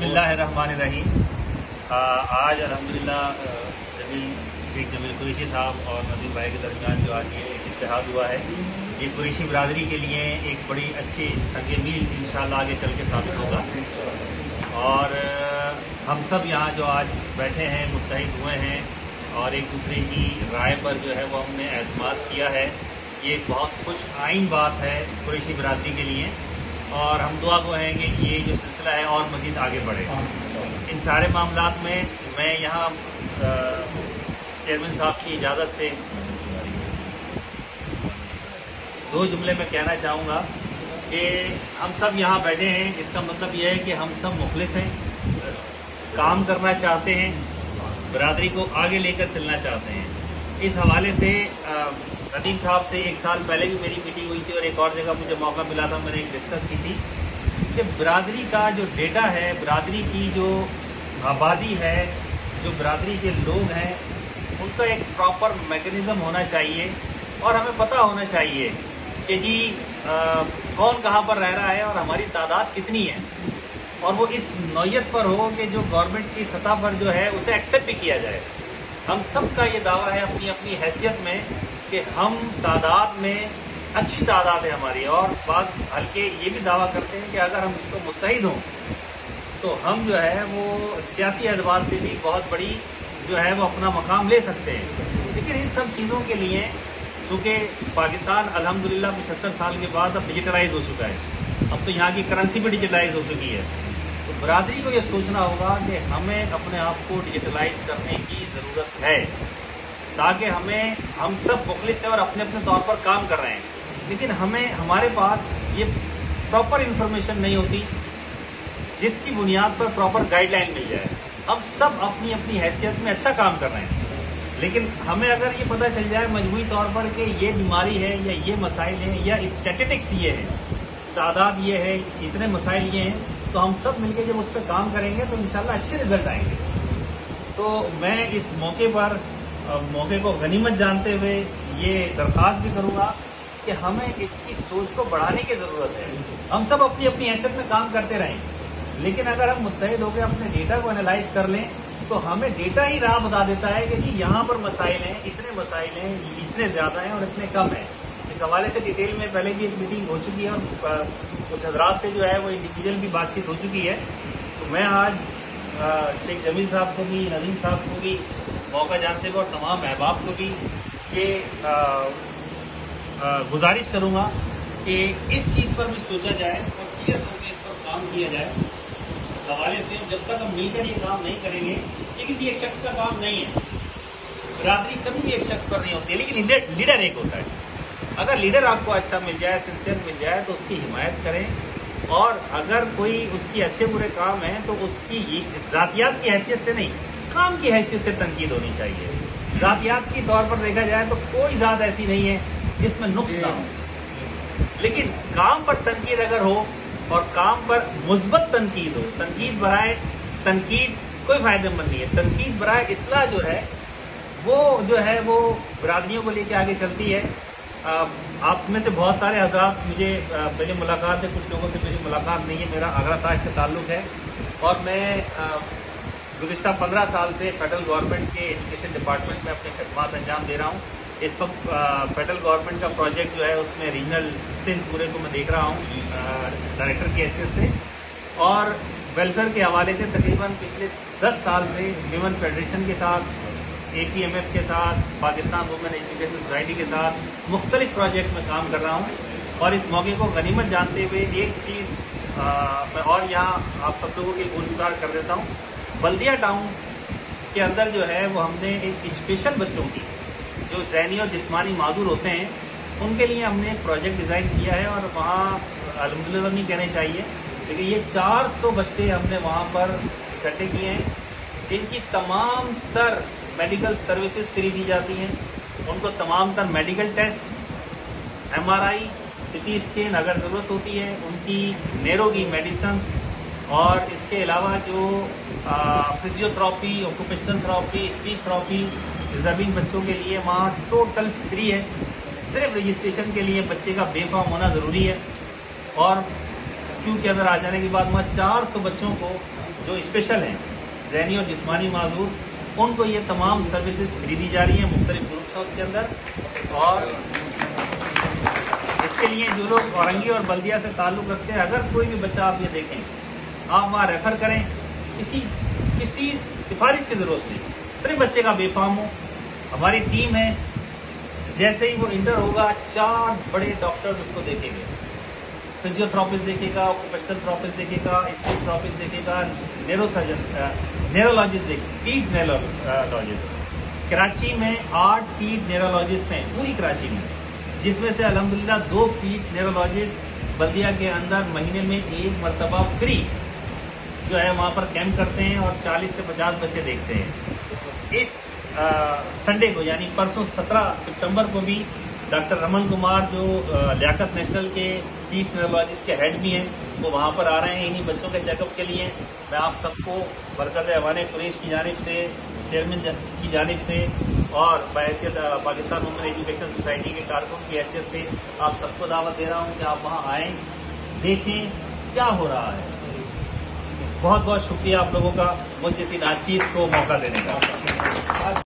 बिस्मिल्लाहिर्रहमानिर्रहीम। आज अल्हम्दुलिल्लाह शेख जमील कुरैशी साहब और नदीम भाई के दरमियान जो आज ये इत्तेहाद हुआ है, ये कुरैशी बिरादरी के लिए एक बड़ी अच्छी संग मील इंशाअल्लाह आगे चल के साबित होगा। और हम सब यहाँ जो आज बैठे हैं, मुत्तहिद हुए हैं और एक दूसरे की राय पर जो है वो हमने एतमाद किया है, ये एक बहुत खुश आइन बात है कुरैशी बिरादरी के लिए। और हम दुआ को हैं कि ये जो सिलसिला है और मज़ीद आगे बढ़े। इन सारे मामलात में मैं यहाँ चेयरमैन साहब की इजाज़त से दो जुमले में कहना चाहूँगा कि हम सब यहाँ बैठे हैं, इसका मतलब यह है कि हम सब मुखलिस हैं, काम करना चाहते हैं, बिरादरी को आगे लेकर चलना चाहते हैं। इस हवाले से नदीम साहब से एक साल पहले भी मेरी मीटिंग हुई थी और एक और जगह मुझे मौका मिला था, मैंने एक डिस्कस की थी कि बिरादरी का जो डेटा है, बिरादरी की जो आबादी है, जो बिरादरी के लोग हैं, उनका एक प्रॉपर मैकेनिज्म होना चाहिए और हमें पता होना चाहिए कि जी कौन कहाँ पर रह रहा है और हमारी तादाद कितनी है, और वो इस नौयत पर हो कि जो गवर्नमेंट की सतह पर जो है उसे एक्सेप्ट भी किया जाए। हम सब का ये दावा है अपनी अपनी हैसियत में कि हम तादाद में अच्छी तादाद है हमारी, और बात हल्के ये भी दावा करते हैं कि अगर हम इसको मुत्तहिद हों तो हम जो है वो सियासी एतबार से भी बहुत बड़ी जो है वो अपना मकाम ले सकते हैं। लेकिन इन सब चीज़ों के लिए क्योंकि पाकिस्तान अल्हम्दुलिल्लाह 75 साल के बाद अब डिजिटलाइज हो चुका है, अब तो यहाँ की करेंसी भी डिजिटलाइज हो चुकी है, तो बिरादरी को ये सोचना होगा कि हमें अपने आप को डिजिटलाइज करने की ज़रूरत है, ताकि हम सब मुखलिस हैं और अपने अपने तौर पर काम कर रहे हैं, लेकिन हमारे पास ये प्रॉपर इन्फॉर्मेशन नहीं होती जिसकी बुनियाद पर प्रॉपर गाइडलाइन मिल जाए। हम सब अपनी अपनी हैसियत में अच्छा काम कर रहे हैं, लेकिन हमें अगर ये पता चल जाए मजमूई तौर पर कि ये बीमारी है या ये मसाइल हैं या स्टैटिस्टिक्स ये है, तादाद ये है, इतने मसाइल ये हैं, तो हम सब मिलकर जब उस पर काम करेंगे तो इंशाल्लाह अच्छे रिजल्ट आएंगे। तो मैं इस मौके को गनीमत जानते हुए ये दरख्वास्त भी करूंगा कि हमें इसकी सोच को बढ़ाने की जरूरत है। हम सब अपनी अपनी हैसियत में काम करते रहें, लेकिन अगर हम मुत्तहिद होकर अपने डेटा को एनालाइज कर लें तो हमें डेटा ही राह बता देता है कि जी यहाँ पर मसाइल हैं, इतने मसाइल हैं, इतने ज्यादा हैं और इतने कम हैं। इस हवाले से डिटेल में पहले भी एक मीटिंग हो चुकी है और कुछ हजरात से जो है वो इंडिविजुअल भी बातचीत हो चुकी है। तो मैं आज शेख जमील साहब को भी, नदीम साहब को भी मौका जानते हुए और तमाम अहबाब को भी ये गुजारिश करूंगा कि इस चीज़ पर भी सोचा जाए और सीरियस होकर इस पर काम किया जाए। इस हवाले से जब तक हम मिलकर ये काम नहीं करेंगे, ये किसी एक शख्स का काम नहीं है, बिरादरी कभी भी एक शख्स पर नहीं होती है, लेकिन लीडर एक होता है। अगर लीडर आपको अच्छा मिल जाए, सिंसियर मिल जाए, तो उसकी हिमायत करें, और अगर कोई उसकी अच्छे बुरे काम है तो उसकी जातियात की हैसियत से नहीं, काम की हैसियत से तनकीद होनी चाहिए। जातियात की तौर पर देखा जाए तो कोई जात ऐसी नहीं है जिसमें नुक्स ना हो, लेकिन काम पर तनकीद अगर हो और काम पर मुस्बत तनकीद हो, तनकीद बराए तनकीद कोई फायदेमंद नहीं है, तनकीद बराए इस्लाह जो है वो बिरादरियों को लेकर आगे चलती है। आप में से बहुत सारे हज़रात मुझे मेरी मुलाकात है, कुछ लोगों से मेरी मुलाकात नहीं है, मेरा आगरा ताज से ताल्लुक़ है, और मैं गुज़िश्ता 15 साल से फेडरल गवर्नमेंट के एजुकेशन डिपार्टमेंट में अपने खदमात अंजाम दे रहा हूँ। इस वक्त फेडरल गवर्नमेंट का प्रोजेक्ट जो है उसमें रीजनल सिंध पूरे को मैं देख रहा हूँ डायरेक्टर की हैसियत से, और वेलफेयर के हवाले से तकरीबन पिछले 10 साल से ह्यूमन फेडरेशन के साथ, APMF के साथ, पाकिस्तान वुमेन एजुकेशन सोसाइटी के साथ मुख्तलिफ प्रोजेक्ट में काम कर रहा हूँ। और इस मौके को गनीमत जानते हुए एक चीज़ मैं और यहाँ आप सब लोगों के गुज़ार कर देता हूँ। बल्दिया टाउन के अंदर जो है वो हमने एक स्पेशल बच्चों की जो ज़हनी और जिस्मानी माजूर होते हैं उनके लिए हमने एक प्रोजेक्ट डिज़ाइन किया है, और वहाँ अल्हम्दुलिल्लाह नहीं कहने चाहिए, लेकिन ये 400 बच्चे हमने वहाँ पर इकट्ठे किए हैं, जिनकी तमाम तर मेडिकल सर्विसेज फ्री दी जाती हैं। उनको तमाम तर medical test, MRI, CT scan अगर ज़रूरत होती है, उनकी नेरो की मेडिसिन, और इसके अलावा जो physiotherapy, occupational therapy, speech therapy reserving बच्चों के लिए वहाँ टोटल फ्री है। सिर्फ रजिस्ट्रेशन के लिए बच्चे का बेफाम होना ज़रूरी है, और क्यू के अंदर आ जाने के बाद वहाँ 400 बच्चों को जो स्पेशल हैं, ज़हनी और जिस्मानी माजूर, उनको ये तमाम सर्विसेज फ्री दी जा रही हैं मुख्तलिफ ग्रुप्स हैं उसके अंदर। और इसके लिए जो लोग औरंगी और बल्दिया से ताल्लुक़ रखते हैं, अगर कोई भी बच्चा आप ये देखें, आप वहाँ रेफर करें, किसी सिफारिश की ज़रूरत नहीं, सिर्फ बच्चे का बेफाम हो। हमारी टीम है, जैसे ही वो इंटर होगा 4 बड़े डॉक्टर उसको देखेंगे, फिजियोथेरापिस्ट देखेगा, ऑक्यूपेशनल थेरापिस्ट देखेगा, स्पीच थेरापिस्ट देखेगा, न्यूरोलॉजिस्ट देखेगा, पीड न्यूरोलॉजिस्ट। कराची में 8 पीड न्यूरोलॉजिस्ट हैं पूरी कराची में, जिसमें से अल्हम्दुलिल्लाह 2 पीड न्यूरोलॉजिस्ट बल्दिया के अंदर महीने में 1 मरतबा फ्री जो है वहाँ पर कैंप करते हैं और 40 से 50 बच्चे देखते हैं। इस संडे को यानी परसों 17 सितंबर को भी डॉक्टर रमन कुमार जो लियाकत नेशनल के पीस न्यूरोलॉजिस्ट के हेड भी हैं, वो वहाँ पर आ रहे हैं इन्हीं बच्चों के चेकअप के लिए। मैं आप सबको बरकत अवान कुरैश की जानिब से, चेयरमैन की जानिब से और बहैसियत पाकिस्तान वुमेन एजुकेशन सोसाइटी के कारकुन की हैसियत से आप सबको दावत दे रहा हूँ कि आप वहाँ आएँ, देखें क्या हो रहा है। बहुत बहुत शुक्रिया आप लोगों का मुझे जैसी नाचीज को मौका देने का।